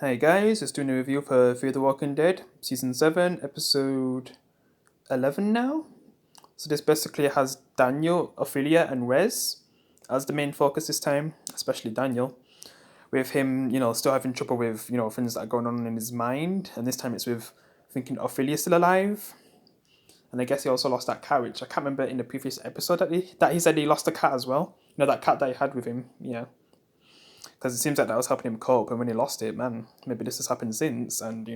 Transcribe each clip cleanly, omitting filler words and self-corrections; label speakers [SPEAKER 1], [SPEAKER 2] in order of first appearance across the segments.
[SPEAKER 1] Hey guys, it's doing a review for Fear the Walking Dead, Season 7, Episode 11 now. So this basically has Daniel, Ofelia, and Wes as the main focus this time, especially Daniel, with him, still having trouble with, things that are going on in his mind, and this time it's with thinking Ophelia's still alive. And I guess he also lost that cat, which I can't remember in the previous episode that he said he lost a cat as well. That cat that he had with him, yeah, because it seems like that was helping him cope. And when he lost it, man, maybe this has happened since. And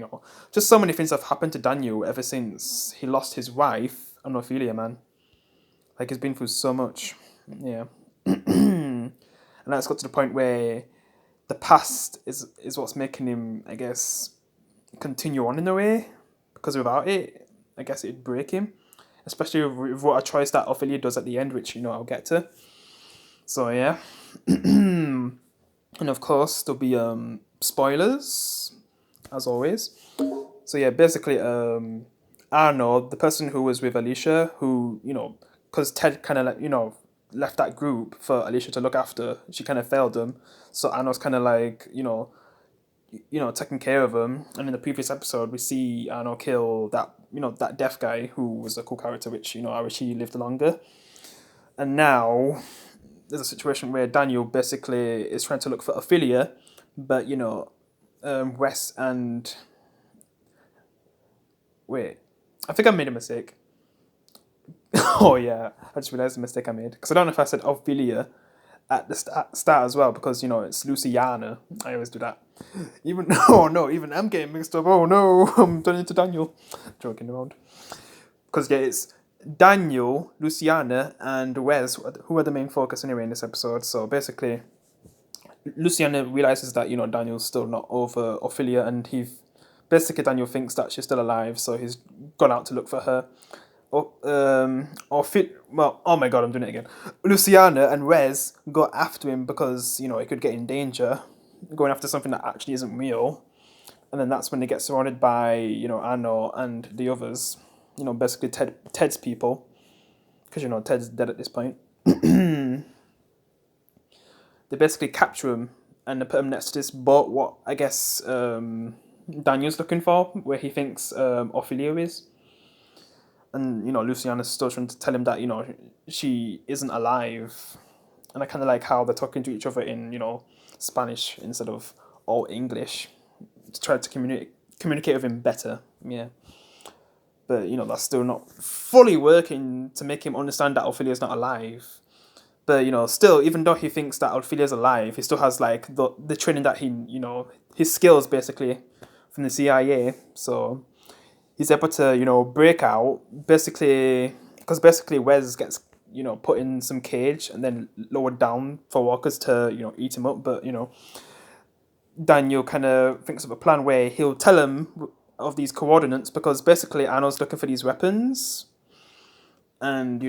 [SPEAKER 1] just so many things have happened to Daniel ever since he lost his wife and Ophelia, man. Like he's been through so much, yeah. And that's got to the point where the past is what's making him, I guess, continue on in a way. Because without it, I guess it'd break him. Especially with what a choice that Ophelia does at the end, which I'll get to. So yeah. And of course, there'll be spoilers, as always. So yeah, basically, Arnold, the person who was with Alicia, who because Ted kind of like left that group for Alicia to look after. She kind of failed them, so Arnold's kind of like taking care of him. And in the previous episode, we see Arnold kill that deaf guy who was a cool character, which I wish he lived longer. And now there's a situation where Daniel basically is trying to look for Ophelia, but Wes and wait, I think I made a mistake. Oh yeah, I just realized the mistake I made because I don't know if I said Ophelia at the start as well because it's Luciana. I always do that. Even oh no, even I'm getting mixed up. Oh no, I'm turning into Daniel. Joking around. Because yeah, it's Daniel, Luciana, and Wes who are the main focus anyway in this episode. So basically, Luciana realizes that Daniel's still not over Ophelia, and basically Daniel thinks that she's still alive, so he's gone out to look for her. Well, oh my god, I'm doing it again. Luciana and Wes go after him because he could get in danger, going after something that actually isn't real, and then that's when they get surrounded by Arno and the others. Basically Ted's people, because Ted's dead at this point. They basically capture him and they put him next to this boat. What I guess Daniel's looking for, where he thinks Ophelia is, and Luciana's still trying to tell him that she isn't alive, and I kind of like how they're talking to each other in Spanish instead of all English to try to communicate with him better. Yeah, but that's still not fully working to make him understand that Ophelia's not alive. But still, even though he thinks that Ophelia's alive, he still has like the training that his skills basically from the CIA. So he's able to break out basically because basically Wes gets put in some cage and then lowered down for walkers to eat him up. But Daniel kind of thinks of a plan where he'll tell him of these coordinates because basically Arnold's looking for these weapons, and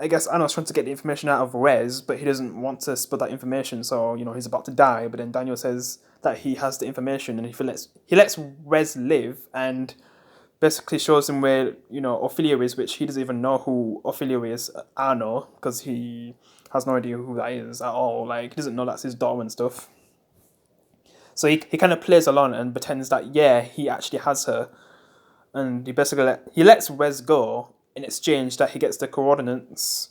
[SPEAKER 1] I guess Arnold's trying to get the information out of Wes, but he doesn't want to spill that information, so he's about to die. But then Daniel says that he has the information, and he lets Wes live, and basically shows him where Ophelia is, which he doesn't even know who Ophelia is. Arnold, because he has no idea who that is at all. Like he doesn't know that's his daughter and stuff. So he kind of plays along and pretends that yeah he actually has her, and he basically he lets Wes go in exchange that he gets the coordinates.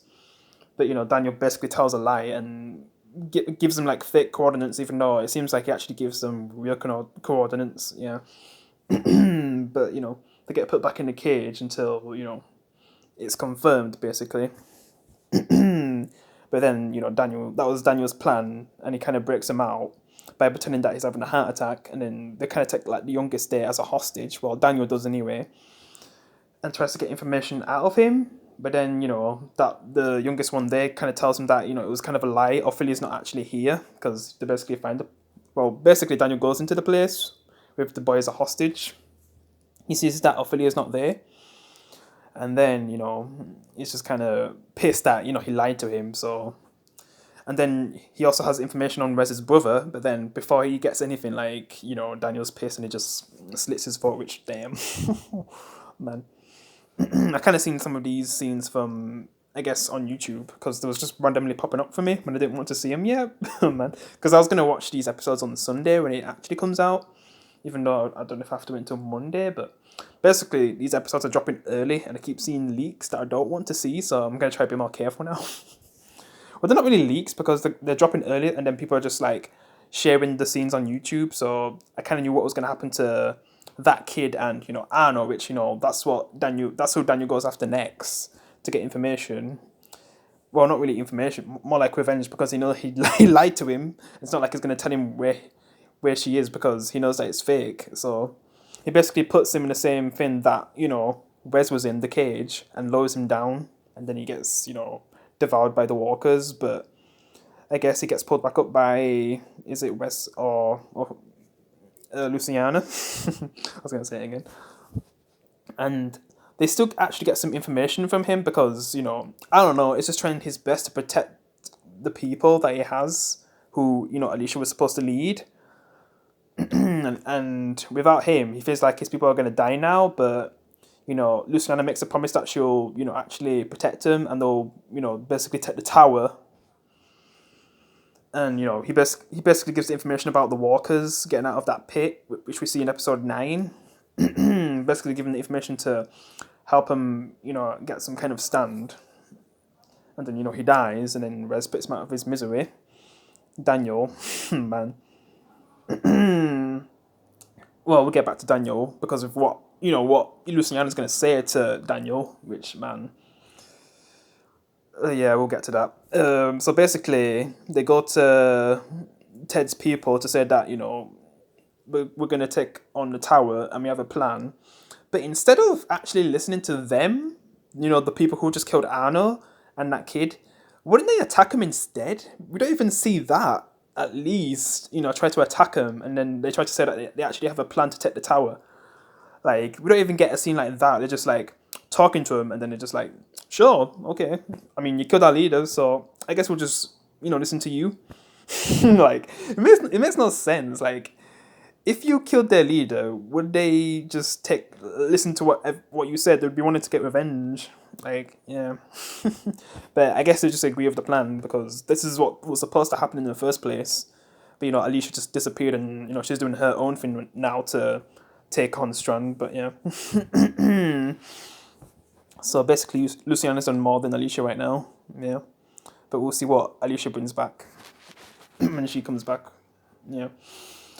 [SPEAKER 1] But Daniel basically tells a lie and gives them like fake coordinates, even though it seems like he actually gives them real coordinates. Yeah, but they get put back in the cage until it's confirmed, basically. But then Daniel, that was Daniel's plan, and he kind of breaks him out by pretending that he's having a heart attack, and then they kind of take like the youngest there as a hostage. Well, Daniel does anyway, and tries to get information out of him. But then that the youngest one there kind of tells him that it was kind of a lie. Ophelia's not actually here because they basically find the well, basically Daniel goes into the place with the boy as a hostage. He sees that Ophelia's not there, and then he's just kind of pissed that he lied to him. So, and then he also has information on Wes's brother. But then before he gets anything, like Daniel's pissed and he just slits his throat. Which damn, man. I kind of seen some of these scenes from I guess on YouTube because they was just randomly popping up for me when I didn't want to see them yet, man. Because I was gonna watch these episodes on Sunday when it actually comes out, even though I don't know if I have to wait until Monday. But basically, these episodes are dropping early, and I keep seeing leaks that I don't want to see, so I'm gonna try to be more careful now. Well, they're not really leaks because they're dropping early, and then people are just like sharing the scenes on YouTube. So I kind of knew what was gonna happen to that kid and Arno, which that's who Daniel goes after next to get information. Well, not really information, more like revenge because he lied to him. It's not like he's gonna tell him where she is because he knows that it's fake. So he basically puts him in the same thing that Wes was in the cage and lowers him down, and then he gets devoured by the walkers. But I guess he gets pulled back up by, is it Wes or Luciana? I was gonna say it again, and they still actually get some information from him because I don't know, it's just trying his best to protect the people that he has, who Alicia was supposed to lead. and without him, he feels like his people are gonna die now. But Luciana makes a promise that she'll actually protect him, and they'll basically take the tower. And he basically gives the information about the walkers getting out of that pit, which we see in episode 9. Basically giving the information to help him get some kind of stand. And then he dies, and then Rez puts him out of his misery. Daniel, man. Well, we'll get back to Daniel because of what Luciana's gonna say to Daniel, which, man, yeah, we'll get to that. So basically, they go to Ted's people to say that we're gonna take on the tower and we have a plan. But instead of actually listening to them, the people who just killed Arno and that kid, wouldn't they attack him instead? We don't even see that. At least try to attack him, and then they try to say that they actually have a plan to take the tower. Like, we don't even get a scene like that. They're just like talking to him, and then they're just like, sure, okay. I mean, you killed our leader, so I guess we'll just listen to you. Like, it makes no sense. Like, if you killed their leader, would they just listen to what you said? They'd be wanting to get revenge. Like, yeah. But I guess they just agree with the plan because this is what was supposed to happen in the first place. But Alicia just disappeared, and she's doing her own thing now to take on Strand. But yeah. So basically, Luciana's done more than Alicia right now. Yeah. But we'll see what Alicia brings back when she comes back. Yeah.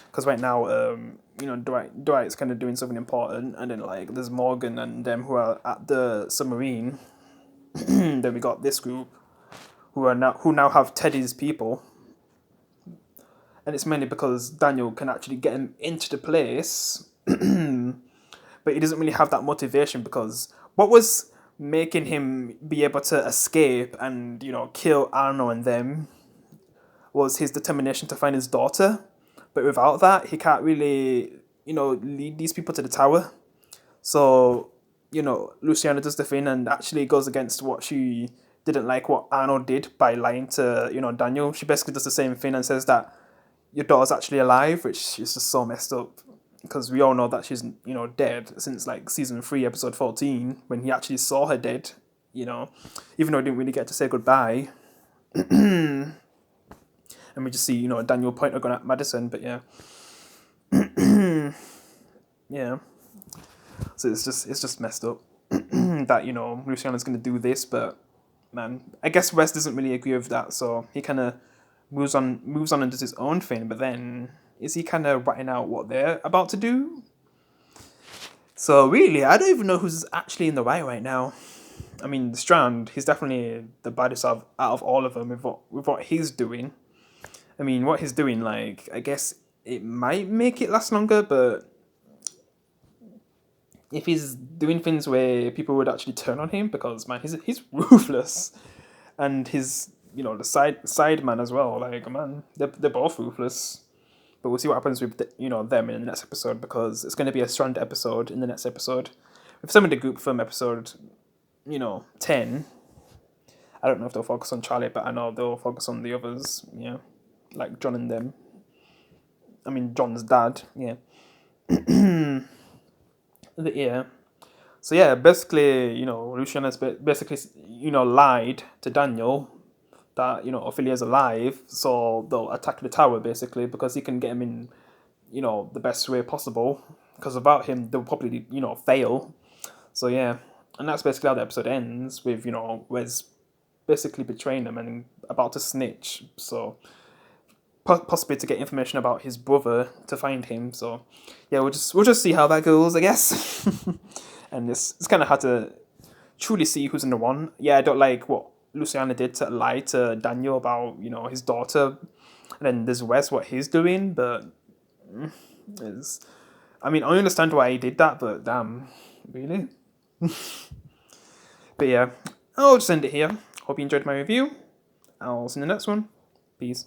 [SPEAKER 1] Because right now, Dwight's kind of doing something important, and then like there's Morgan and them who are at the submarine. Then we got this group who now have Teddy's people, and it's mainly because Daniel can actually get him into the place, but he doesn't really have that motivation because what was making him be able to escape and kill Arno and them was his determination to find his daughter. But without that, he can't really, lead these people to the tower. So, Luciana does the thing and actually goes against what she didn't like what Arnold did by lying to, Daniel. She basically does the same thing and says that your daughter's actually alive, which is just so messed up. Because we all know that she's, dead since like season 3, episode 14, when he actually saw her dead, even though he didn't really get to say goodbye. And we just see, Daniel point a gun at Madison, but yeah. Yeah. So it's just messed up that, Luciana's gonna do this, but man, I guess Wes doesn't really agree with that, so he kinda moves on and does his own thing, but then is he kinda writing out what they're about to do? So really, I don't even know who's actually in the right now. I mean, Strand, he's definitely the baddest out of all of them with what he's doing. I mean, what he's doing, like, I guess it might make it last longer, but if he's doing things where people would actually turn on him, because man, he's ruthless, and his the side man as well. Like, man, they're both ruthless. But we'll see what happens with them in the next episode, because it's going to be a Strand episode in the next episode. With some of the group from episode 10. I don't know if they'll focus on Charlie, but I know they'll focus on the others. Yeah. Like John and them. I mean, John's dad, yeah. Yeah. So yeah, basically, Luciana's basically, lied to Daniel that, Ophelia's alive, so they'll attack the tower basically because he can get him in, the best way possible. Because without him, they'll probably, fail. So yeah, and that's basically how the episode ends with, Wes basically betraying them and about to snitch. So possibly to get information about his brother to find him. So yeah, we'll just see how that goes, I guess. And it's kind of hard to truly see who's in the one. Yeah, I don't like what Luciana did to lie to Daniel about his daughter, and then there's Wes what he's doing, but it's, I mean, I understand why he did that, but damn, really. But yeah, I'll just end it here. Hope you enjoyed my review. I'll see you in the next one. Peace.